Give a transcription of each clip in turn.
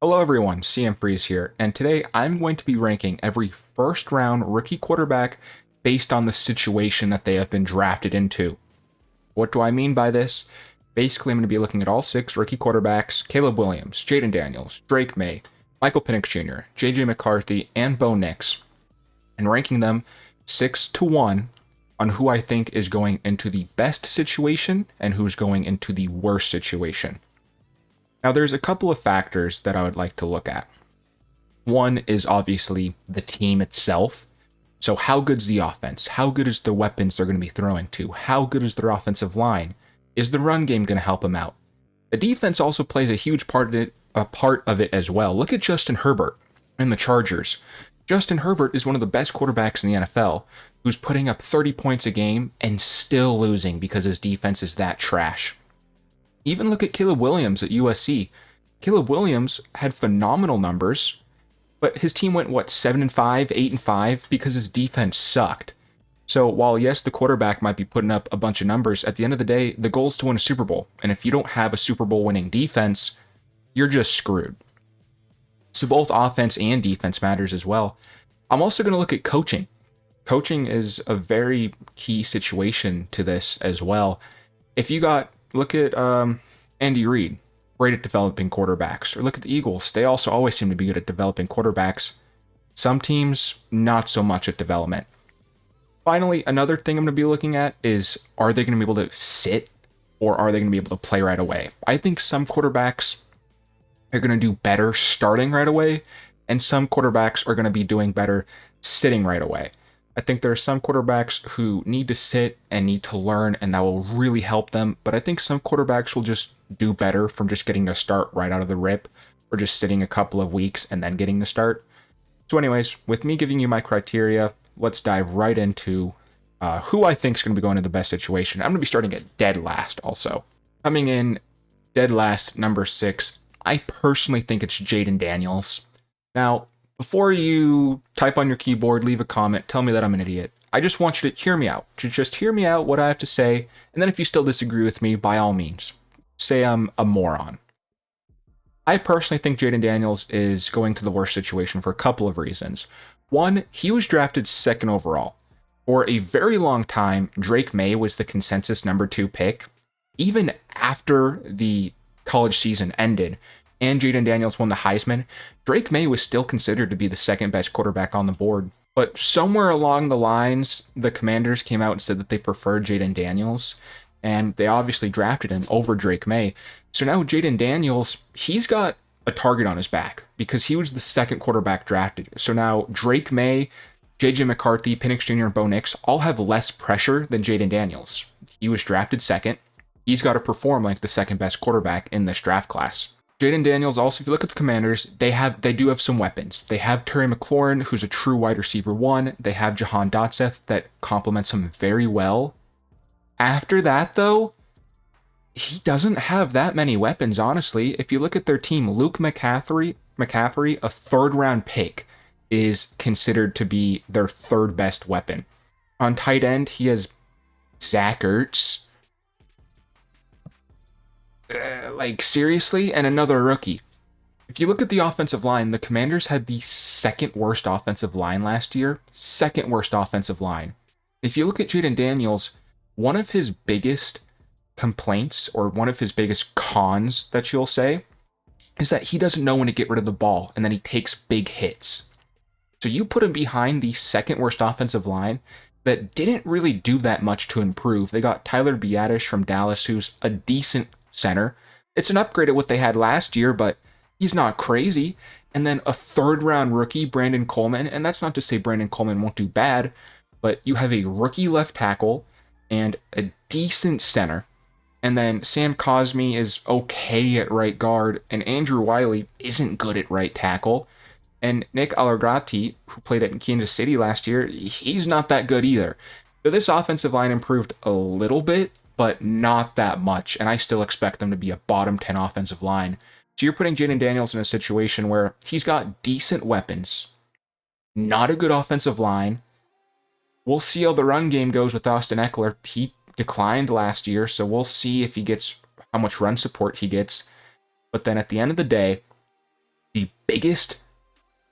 Hello everyone, CM Freeze here, and today I'm going to be ranking every first round rookie quarterback based on the situation that they have been drafted into. What do I mean by this? Basically, I'm going to be looking at all six rookie quarterbacks: Caleb Williams, Jaden Daniels, Drake May, Michael Penix Jr., JJ McCarthy, and Bo Nix, and ranking them 6 to 1 on who I think is going into the best situation and who's going into the worst situation. Now, there's a couple of factors that I would like to look at. One is obviously the team itself. So, how good's the offense? How good is the weapons they're going to be throwing to? How good is their offensive line? Is the run game going to help them out? The defense also plays a huge part of it as well. Look at Justin Herbert and the Chargers. Justin Herbert is one of the best quarterbacks in the NFL who's putting up 30 points a game and still losing because his defense is that trash. Even look at Caleb Williams at USC. Caleb Williams had phenomenal numbers, but his team went 7-5, 8-5 because his defense sucked. So while yes, the quarterback might be putting up a bunch of numbers, at the end of the day, the goal is to win a Super Bowl. And if you don't have a Super Bowl winning defense, you're just screwed. So both offense and defense matters as well. I'm also going to look at coaching. Coaching is a very key situation to this as well. If you look at Andy Reid, great at developing quarterbacks. Or look at the Eagles. They also always seem to be good at developing quarterbacks. Some teams, not so much at development. Finally, another thing I'm going to be looking at is, are they going to be able to sit or are they going to be able to play right away? I think some quarterbacks are going to do better starting right away, and some quarterbacks are going to be doing better sitting right away. I think there are some quarterbacks who need to sit and need to learn, and that will really help them. But I think some quarterbacks will just do better from just getting to start right out of the rip, or just sitting a couple of weeks and then getting to start. So anyways, with me giving you my criteria, let's dive right into who I think is going to be going to the best situation. I'm going to be starting at dead last also. Coming in dead last, number 6, I personally think it's Jaden Daniels. Now, before you type on your keyboard, leave a comment, tell me that I'm an idiot. I just want you to hear me out. Just hear me out, what I have to say, and then if you still disagree with me, by all means, say I'm a moron. I personally think Jaden Daniels is going to the worst situation for a couple of reasons. One, he was drafted second overall. For a very long time, Drake May was the consensus number 2 pick. Even after the college season ended, and Jaden Daniels won the Heisman, Drake May was still considered to be the second best quarterback on the board. But somewhere along the lines, the Commanders came out and said that they preferred Jaden Daniels, and they obviously drafted him over Drake May. So now Jaden Daniels, he's got a target on his back because he was the second quarterback drafted. So now Drake May, JJ McCarthy, Penix Jr., and Bo Nix all have less pressure than Jaden Daniels. He was drafted second. He's got to perform like the second best quarterback in this draft class. Jaden Daniels also, if you look at the Commanders, they do have some weapons. They have Terry McLaurin, who's a true wide receiver 1. They have Jahan Dotson that complements him very well. After that, though, he doesn't have that many weapons, honestly. If you look at their team, Luke McCaffrey, a third-round pick, is considered to be their third best weapon. On tight end, he has Zach Ertz. Seriously? And another rookie. If you look at the offensive line, the Commanders had the second worst offensive line last year. Second worst offensive line. If you look at Jaden Daniels, one of his biggest complaints, or one of his biggest cons that you'll say, is that he doesn't know when to get rid of the ball, and then he takes big hits. So you put him behind the second worst offensive line that didn't really do that much to improve. They got Tyler Biadasz from Dallas, who's a decent center. It's an upgrade at what they had last year, but he's not crazy. And then a third-round rookie, Brandon Coleman, and that's not to say Brandon Coleman won't do bad, but you have a rookie left tackle and a decent center. And then Sam Cosmi is okay at right guard, and Andrew Wiley isn't good at right tackle. And Nick Allargati, who played at Kansas City last year, he's not that good either. So this offensive line improved a little bit, but not that much, and I still expect them to be a bottom 10 offensive line. So you're putting Jaden Daniels in a situation where he's got decent weapons, not a good offensive line. We'll see how the run game goes with Austin Ekeler. He declined last year, so we'll see if he gets how much run support he gets. But then at the end of the day, biggest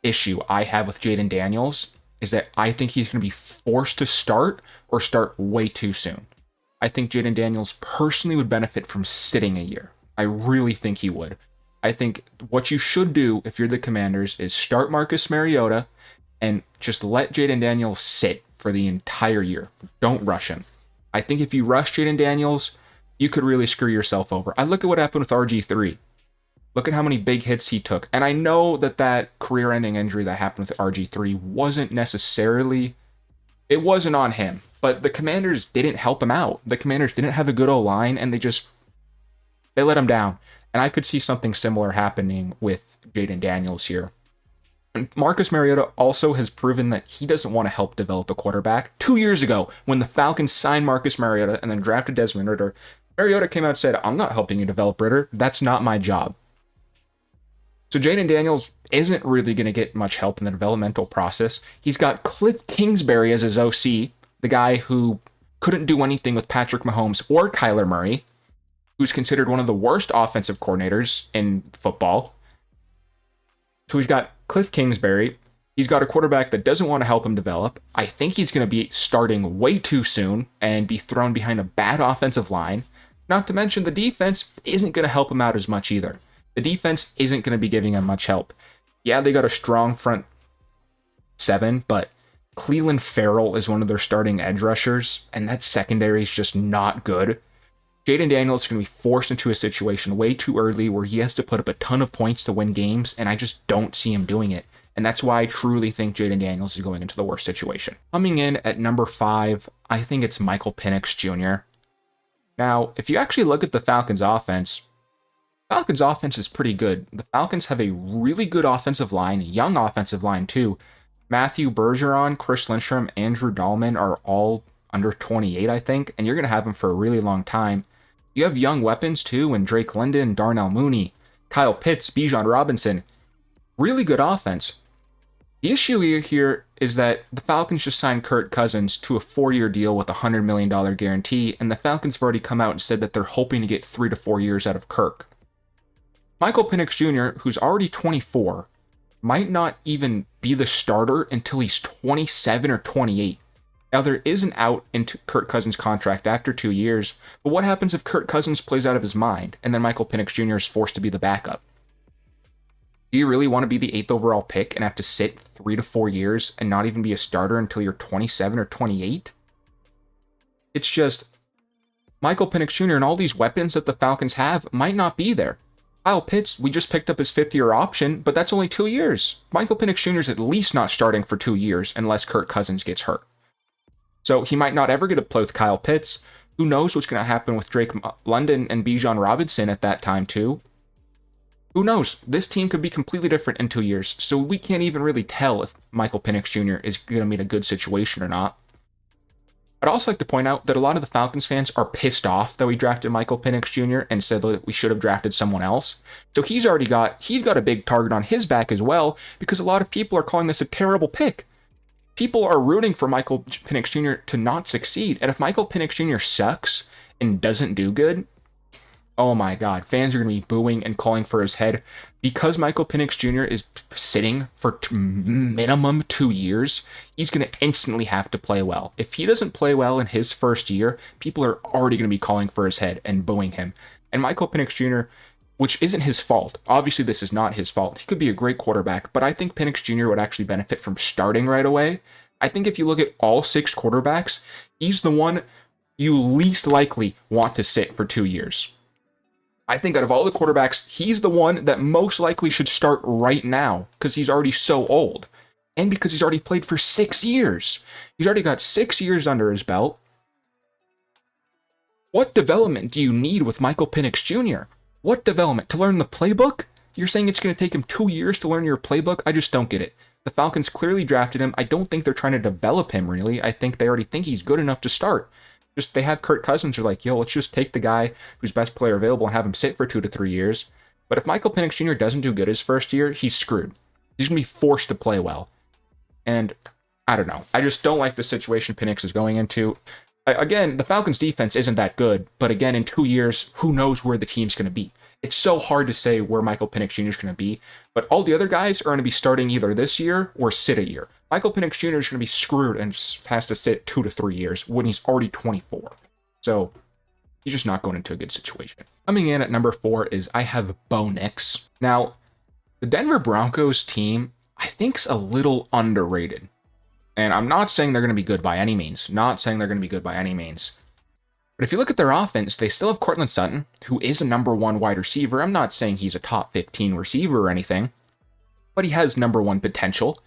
issue I have with Jaden Daniels is that I think he's going to be forced to start or start way too soon. I think Jaden Daniels personally would benefit from sitting a year. I really think he would. I think what you should do if you're the Commanders is start Marcus Mariota and just let Jaden Daniels sit for the entire year. Don't rush him. I think if you rush Jaden Daniels, you could really screw yourself over. I look at what happened with RG3. Look at how many big hits he took. And I know that career-ending injury that happened with RG3 wasn't on him. But the Commanders didn't help him out. The Commanders didn't have a good O-line, and they let him down. And I could see something similar happening with Jaden Daniels here. And Marcus Mariota also has proven that he doesn't want to help develop a quarterback. 2 years ago, when the Falcons signed Marcus Mariota and then drafted Desmond Ridder, Mariota came out and said, "I'm not helping you develop Ridder. That's not my job." So Jaden Daniels isn't really going to get much help in the developmental process. He's got Cliff Kingsbury as his OC, the guy who couldn't do anything with Patrick Mahomes or Kyler Murray, who's considered one of the worst offensive coordinators in football. So he's got Cliff Kingsbury. He's got a quarterback that doesn't want to help him develop. I think he's going to be starting way too soon and be thrown behind a bad offensive line. Not to mention the defense isn't going to help him out as much either. The defense isn't going to be giving him much help. Yeah, they got a strong front seven, but Cleveland Farrell is one of their starting edge rushers, and that secondary is just not good. Jaden Daniels is going to be forced into a situation way too early where he has to put up a ton of points to win games, and I just don't see him doing it. And that's why I truly think Jaden Daniels is going into the worst situation. Coming in at number 5, I think it's Michael Penix Jr. Now, if you actually look at the Falcons' offense is pretty good. The Falcons have a really good offensive line, young offensive line too. Matthew Bergeron, Chris Lindstrom, Andrew Dahlman are all under 28, I think, and you're going to have them for a really long time. You have young weapons too, and Drake London, Darnell Mooney, Kyle Pitts, Bijan Robinson. Really good offense. The issue here is that the Falcons just signed Kirk Cousins to a 4-year deal with a $100 million guarantee, and the Falcons have already come out and said that they're hoping to get 3 to 4 years out of Kirk. Michael Penix Jr., who's already 24, might not even be the starter until he's 27 or 28. Now, there is an out into Kirk Cousins' contract after 2 years, but what happens if Kirk Cousins plays out of his mind and then Michael Penix Jr. is forced to be the backup? Do you really want to be the 8th overall pick and have to sit 3 to 4 years and not even be a starter until you're 27 or 28? It's just, Michael Penix Jr. and all these weapons that the Falcons have might not be there. Kyle Pitts, we just picked up his 5th-year option, but that's only 2 years. Michael Penix Jr. is at least not starting for 2 years unless Kirk Cousins gets hurt. So he might not ever get to play with Kyle Pitts. Who knows what's going to happen with Drake London and Bijan Robinson at that time too? Who knows? This team could be completely different in 2 years, so we can't even really tell if Michael Penix Jr. is going to be in a good situation or not. I'd also like to point out that a lot of the Falcons fans are pissed off that we drafted Michael Penix Jr. and said that we should have drafted someone else. So he's got a big target on his back as well, because a lot of people are calling this a terrible pick. People are rooting for Michael Penix Jr. to not succeed, and if Michael Penix Jr. sucks and doesn't do good, oh my god, fans are going to be booing and calling for his head. Because Michael Penix Jr. is sitting for minimum 2 years, he's going to instantly have to play well. If he doesn't play well in his first year, people are already going to be calling for his head and booing him. And Michael Penix Jr., which isn't his fault. Obviously, this is not his fault. He could be a great quarterback, but I think Penix Jr. would actually benefit from starting right away. I think if you look at all 6 quarterbacks, he's the one you least likely want to sit for 2 years. I think out of all the quarterbacks, he's the one that most likely should start right now because he's already so old. And because he's already played for 6 years. He's already got 6 years under his belt. What development do you need with Michael Penix Jr.? What development? To learn the playbook? You're saying it's going to take him 2 years to learn your playbook? I just don't get it. The Falcons clearly drafted him. I don't think they're trying to develop him, really. I think they already think he's good enough to start. Just they have Kirk Cousins. They're like, yo, let's just take the guy who's best player available and have him sit for 2 to 3 years. But if Michael Penix Jr. doesn't do good his first year, he's screwed. He's going to be forced to play well. And I don't know. I just don't like the situation Penix is going into. Again, the Falcons defense isn't that good, but again, in 2 years, who knows where the team's going to be. It's so hard to say where Michael Penix Jr. is going to be, but all the other guys are going to be starting either this year or sit a year. Michael Penix Jr. is going to be screwed and has to sit 2 to 3 years when he's already 24. So he's just not going into a good situation. Coming in at number 4 is I have Bo Nix. Now, the Denver Broncos team, I think, is a little underrated. And I'm not saying they're going to be good by any means. Not saying they're going to be good by any means. But if you look at their offense, they still have Courtland Sutton, who is a number 1 wide receiver. I'm not saying he's a top 15 receiver or anything, but he has number 1 potential.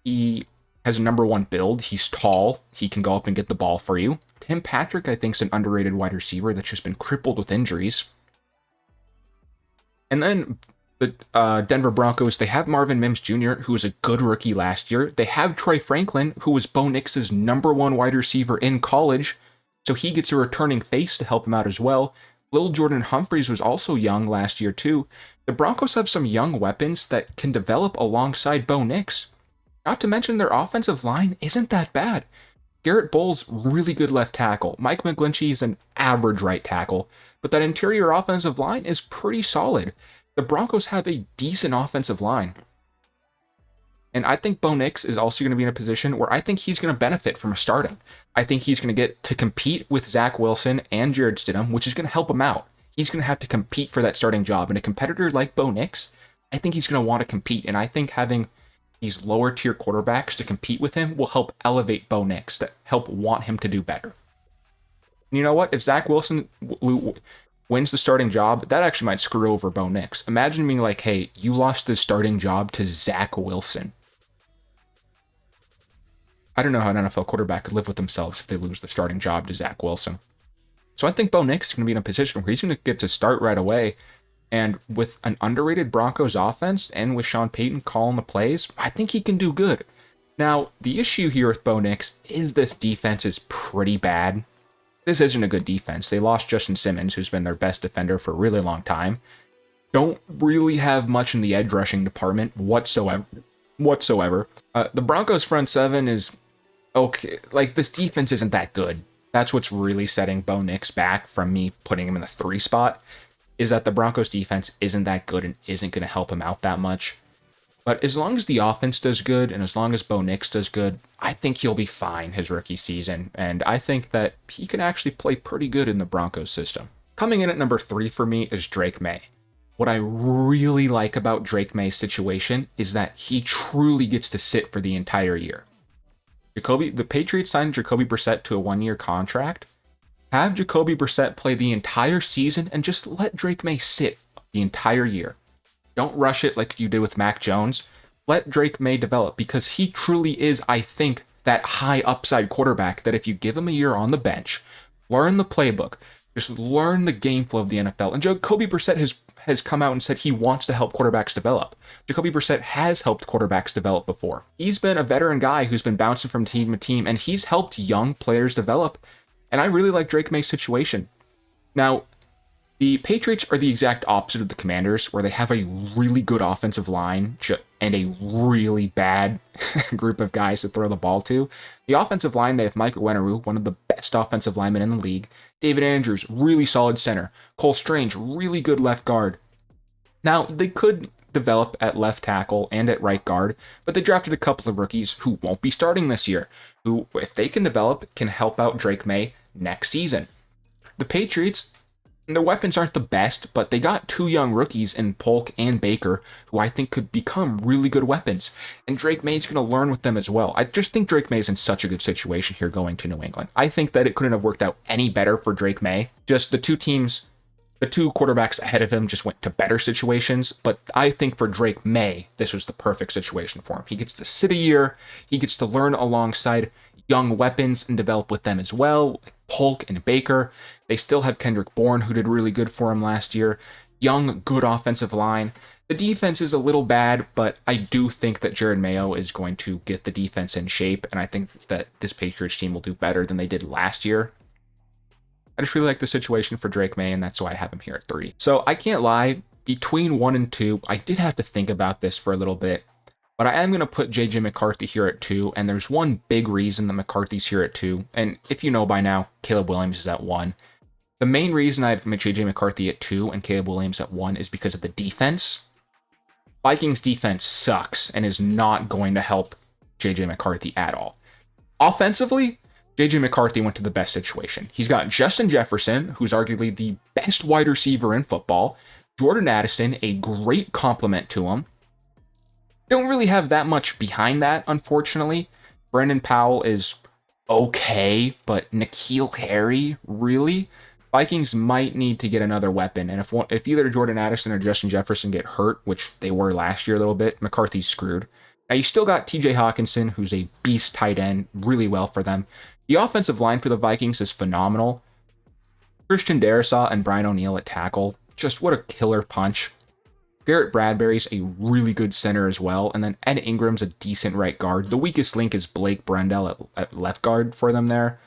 He has a number 1 build. He's tall. He can go up and get the ball for you. Tim Patrick, I think, is an underrated wide receiver that's just been crippled with injuries. And then the Denver Broncos, they have Marvin Mims Jr., who was a good rookie last year. They have Troy Franklin, who was Bo Nix's number 1 wide receiver in college, so he gets a returning face to help him out as well. Lil Jordan Humphreys was also young last year too. The Broncos have some young weapons that can develop alongside Bo Nix. Not to mention their offensive line isn't that bad. Garrett Bowles, really good left tackle. Mike McGlinchey is an average right tackle, but that interior offensive line is pretty solid. The Broncos have a decent offensive line. And I think Bo Nix is also going to be in a position where I think he's going to benefit from a starting. I think he's going to get to compete with Zach Wilson and Jared Stidham, which is going to help him out. He's going to have to compete for that starting job. And a competitor like Bo Nix, I think he's going to want to compete. And I think having these lower tier quarterbacks to compete with him will help elevate Bo Nix, to help want him to do better. And you know what? If Zach Wilson wins the starting job, that actually might screw over Bo Nix. Imagine being like, hey, you lost the starting job to Zach Wilson. I don't know how an NFL quarterback could live with themselves if they lose the starting job to Zach Wilson. So I think Bo Nix is going to be in a position where he's going to get to start right away. And with an underrated Broncos offense and with Sean Payton calling the plays, I think he can do good. Now, the issue here with Bo Nix is this defense is pretty bad. This isn't a good defense. They lost Justin Simmons, who's been their best defender for a really long time. Don't really have much in the edge rushing department whatsoever. The Broncos front seven is okay. Like, this defense isn't that good. That's what's really setting Bo Nix back from me putting him in the 3 spot, is that the Broncos defense isn't that good and isn't going to help him out that much. But as long as the offense does good and as long as Bo Nix does good, I think he'll be fine his rookie season. And I think that he can actually play pretty good in the Broncos system. Coming in at number 3 for me is Drake Maye. What I really like about Drake Maye's situation is that he truly gets to sit for the entire year. The Patriots signed Jacoby Brissett to a 1-year contract. Have Jacoby Brissett play the entire season and just let Drake Maye sit the entire year. Don't rush it like you did with Mac Jones. Let Drake Maye develop, because he truly is, I think, that high upside quarterback that if you give him a year on the bench, learn the playbook, just learn the game flow of the NFL. And Jacoby Brissett has come out and said he wants to help quarterbacks develop. Jacoby Brissett has helped quarterbacks develop before. He's been a veteran guy who's been bouncing from team to team, and he's helped young players develop. And I really like Drake Maye's situation. Now, the Patriots are the exact opposite of the Commanders, where they have a really good offensive line and a really bad group of guys to throw the ball to. The offensive line, they have Mike Wenneru, one of the best offensive linemen in the league. David Andrews, really solid center. Cole Strange, really good left guard. Now, they could develop at left tackle and at right guard, but they drafted a couple of rookies who won't be starting this year, who, if they can develop, can help out Drake Maye next season. The Patriots, their weapons aren't the best, but they got 2 young rookies in Polk and Baker, who I think could become really good weapons. And Drake Maye's going to learn with them as well. I just think Drake Maye's in such a good situation here going to New England. I think that it couldn't have worked out any better for Drake Maye. Just the 2 quarterbacks ahead of him just went to better situations. But I think for Drake Maye, this was the perfect situation for him. He gets to sit a year. He gets to learn alongside young weapons and develop with them as well, like Polk and Baker. They still have Kendrick Bourne, who did really good for him last year. Young, good offensive line. The defense is a little bad, but I do think that Jared Mayo is going to get the defense in shape, and I think that this Patriots team will do better than they did last year. I just really like the situation for Drake Maye, and that's why I have him here at 3. So I can't lie, between 1 and 2, I did have to think about this for a little bit. But I am going to put J.J. McCarthy here at 2, and there's one big reason that McCarthy's here at 2. And if you know by now, Caleb Williams is at 1. The main reason I've JJ McCarthy at 2 and Caleb Williams at 1 is because of the defense. Vikings defense sucks and is not going to help JJ McCarthy at all. Offensively, JJ McCarthy went to the best situation. He's got Justin Jefferson, who's arguably the best wide receiver in football, Jordan Addison, a great compliment to him. Don't really have that much behind that, unfortunately. Brendan Powell is okay, but N'Keal Harry, really? Vikings might need to get another weapon, and if either Jordan Addison or Justin Jefferson get hurt, which they were last year a little bit, McCarthy's screwed. Now, you still got TJ Hawkinson, who's a beast tight end, really well for them. The offensive line for the Vikings is phenomenal. Christian Darrisaw and Brian O'Neill at tackle. Just what a killer punch. Garrett Bradbury's a really good center as well. And then Ed Ingram's a decent right guard. The weakest link is Blake Brendel at left guard for them there.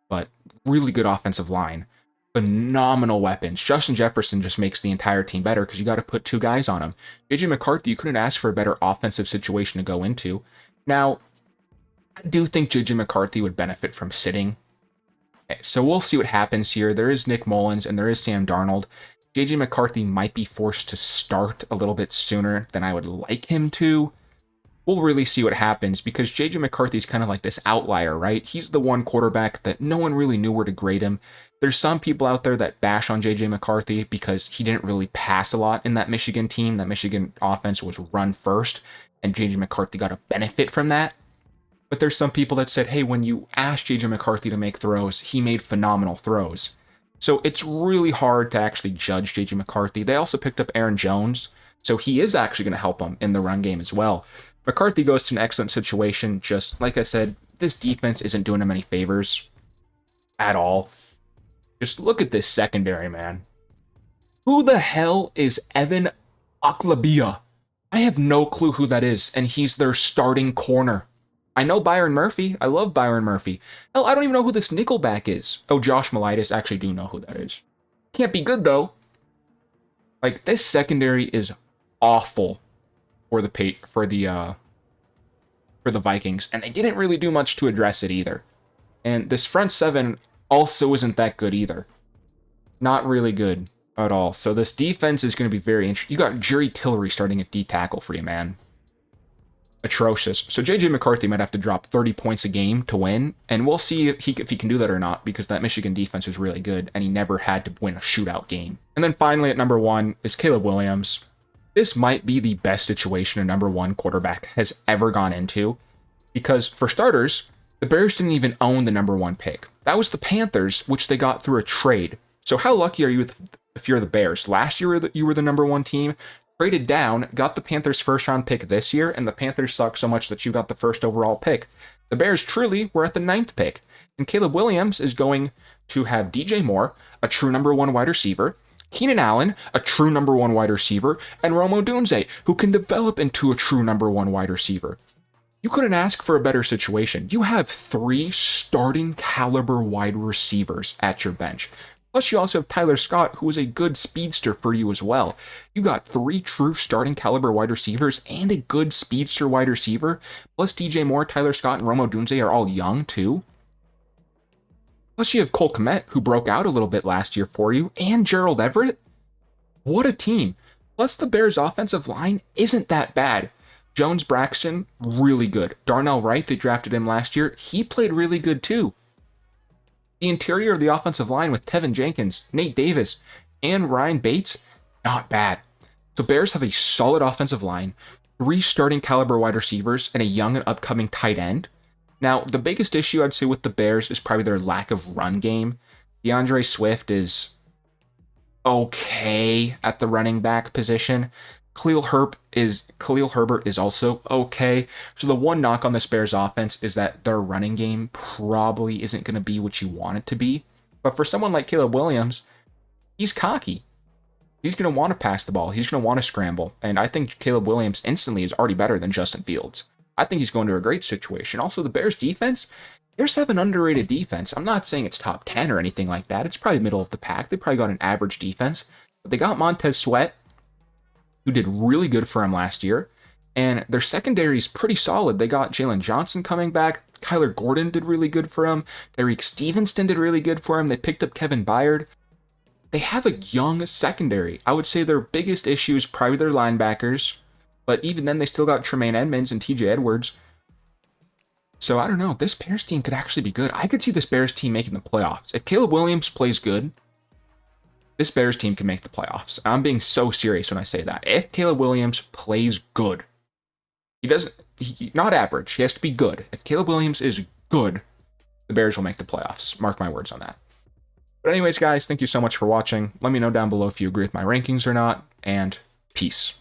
But really good offensive line. Phenomenal weapons. Justin Jefferson just makes the entire team better because you got to put 2 guys on him. JJ McCarthy, you couldn't ask for a better offensive situation to go into. Now, I do think JJ McCarthy would benefit from sitting. So we'll see what happens here. There is Nick Mullins and there is Sam Darnold. JJ McCarthy might be forced to start a little bit sooner than I would like him to. We'll really see what happens because JJ McCarthy's kind of like this outlier, right? He's the one quarterback that no one really knew where to grade him. There's some people out there that bash on JJ McCarthy because he didn't really pass a lot in that Michigan team. That Michigan offense was run first, and JJ McCarthy got a benefit from that. But there's some people that said, hey, when you asked JJ McCarthy to make throws, he made phenomenal throws. So it's really hard to actually judge JJ McCarthy. They also picked up Aaron Jones, so he is actually going to help them in the run game as well. McCarthy goes to an excellent situation. Just like I said, this defense isn't doing him any favors at all. Just look at this secondary, man. Who the hell is Evan Aklabia? I have no clue who that is, and he's their starting corner. I know Byron Murphy. I love Byron Murphy. Hell, I don't even know who this nickelback is. Oh, Josh Melitis. Actually do know who that is. Can't be good, though. Like, this secondary is awful for the Vikings, and they didn't really do much to address it either. And this front 7 also isn't that good either. Not really good at all. So this defense is going to be very interesting. You got Jerry Tillery starting at D tackle for you, man. Atrocious. So JJ McCarthy might have to drop 30 points a game to win, and we'll see if he can do that or not, because that Michigan defense was really good, and he never had to win a shootout game. And then finally at number 1 is Caleb Williams. This might be the best situation a number 1 quarterback has ever gone into, because for starters, the Bears didn't even own the number 1 pick. That was the Panthers, which they got through a trade. So how lucky are you if you're the Bears? Last year you were the number 1 team, traded down, got the Panthers' first-round pick this year, and the Panthers suck so much that you got the first overall pick. The Bears truly were at the 9th pick, and Caleb Williams is going to have DJ Moore, a true number 1 wide receiver, Keenan Allen, a true number 1 wide receiver, and Rome Odunze, who can develop into a true number 1 wide receiver. You couldn't ask for a better situation. You have 3 starting caliber wide receivers at your bench. Plus, you also have Tyler Scott, who is a good speedster for you as well. You got 3 true starting caliber wide receivers and a good speedster wide receiver. Plus, DJ Moore, Tyler Scott, and Rome Odunze are all young, too. Plus, you have Cole Kmet, who broke out a little bit last year for you, and Gerald Everett. What a team. Plus, the Bears' offensive line isn't that bad. Jones Braxton, really good. Darnell Wright, they drafted him last year. He played really good, too. The interior of the offensive line with Tevin Jenkins, Nate Davis, and Ryan Bates, not bad. So Bears have a solid offensive line, 3 starting caliber wide receivers, and a young and upcoming tight end. Now, the biggest issue I'd say with the Bears is probably their lack of run game. DeAndre Swift is okay at the running back position. Khalil Herbert is also okay. So the one knock on this Bears offense is that their running game probably isn't going to be what you want it to be. But for someone like Caleb Williams, he's cocky. He's going to want to pass the ball. He's going to want to scramble. And I think Caleb Williams instantly is already better than Justin Fields. I think he's going to a great situation. Also, the Bears defense, Bears have an underrated defense. I'm not saying it's top 10 or anything like that. It's probably middle of the pack. They probably got an average defense. But they got Montez Sweat, who did really good for him last year. And their secondary is pretty solid. They got Jalen Johnson coming back. Kyler Gordon did really good for him. Tyreek Stevenson did really good for him. They picked up Kevin Byard. They have a young secondary. I would say their biggest issue is probably their linebackers, but even then they still got Tremaine Edmonds and TJ Edwards. So I don't know. This Bears team could actually be good. I could see this Bears team making the playoffs. If Caleb Williams plays good, this Bears team can make the playoffs. I'm being so serious when I say that. If Caleb Williams plays good, not average, he has to be good. If Caleb Williams is good, the Bears will make the playoffs. Mark my words on that. But anyways, guys, thank you so much for watching. Let me know down below if you agree with my rankings or not, and peace.